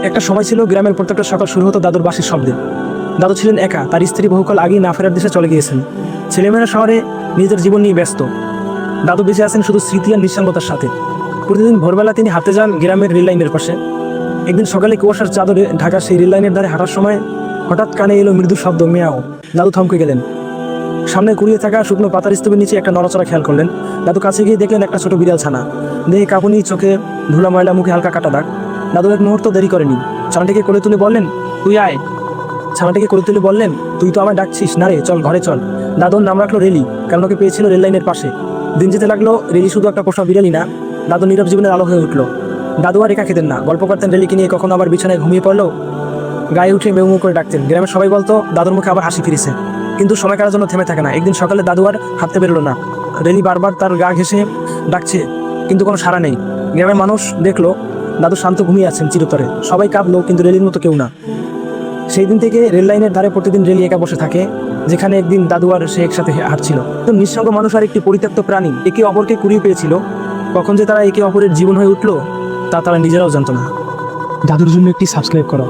একটা সময় ছিল গ্রামের প্রত্যেকটা সকাল শুরু হতো দাদুর বাঁশির শব্দে। দাদু ছিলেন একা, তার স্ত্রী বহুকাল আগেই না ফেরার দেশে চলে গিয়েছেন। ছেলেমেয়েরা শহরে নিজের জীবন নিয়ে ব্যস্ত। দাদু বেঁচে আছেন শুধু স্মৃতি আর নিঃসঙ্গতার সাথে। প্রতিদিন ভোরবেলা তিনি হাঁটতে যান গ্রামের রেল লাইনের পাশে। একদিন সকালে কুয়াশার চাদরে ঢাকা সেই রেল লাইনের ধারে হাঁটার সময় হঠাৎ কানে এলো মৃদু শব্দ, মেয়াও। দাদু থমকে গেলেন। সামনে কুড়িয়ে থাকা শুকনো পাতার স্তূপের নিচে একটা নড়াচড়া খেয়াল করলেন। দাদু কাছে গিয়ে দেখলেন একটা ছোট বিড়াল ছানা, দেহে কাঁপুনি, চোখে ধুলা ময়লা, মুখে হালকা কাটা দাগ। দাদু এক মুহূর্ত দেরি করেনি, ছানাটিকে কোলে তুলে বললেন, তুই আয়। ছানাটিকে কোলে তুলে বললেন, তুই তো আমায় ডাকছিস না রে, চল ঘরে চল। দাদুর নাম রাখলো রেলি, কারণ ওকে পেয়েছিল রেল লাইনের পাশে। দিন যেতে লাগলো, রেলি শুধু একটা পোষা বিড়ালই না, দাদু নীরব জীবনের আলো হয়ে উঠলো। দাদু আর একা খেতেন না, গল্প করতেন রেলিকে নিয়ে। কখনো আবার বিছানায় ঘুমিয়ে পড়লো, গায়ে উঠে মেউ মেউ করে ডাকতেন। গ্রামের সবাই বলতো দাদুর মুখে আবার হাসি ফিরেছে। কিন্তু সময় কাটার জন্য থেমে থাকে না। একদিন সকালে দাদু আর হাঁটতে বেরোলো না। রেলি বারবার তার গা ঘেঁষে ডাকছে, কিন্তু কোনো সাড়া নেই। গ্রামের মানুষ দেখলো দাদু শান্ত ঘুমিয়ে আছেন চিরতরে। সবাই কাঁদলো, কিন্তু রেলির মতো কেউ না। সেই দিন থেকে রেল লাইনের ধারে প্রতিদিন রেলি একা বসে থাকে, যেখানে একদিন দাদু আর সে একসাথে হাঁটছিল। তো নিঃসঙ্গ মানুষ আর একটি পরিত্যক্ত প্রাণী একে অপরকে কুড়িয়ে পেয়েছিল। কখন যে তারা একে অপরের জীবন হয়ে উঠলো তা তারা নিজেরাও জানতো না। দাদুর জন্য একটি সাবস্ক্রাইব করো।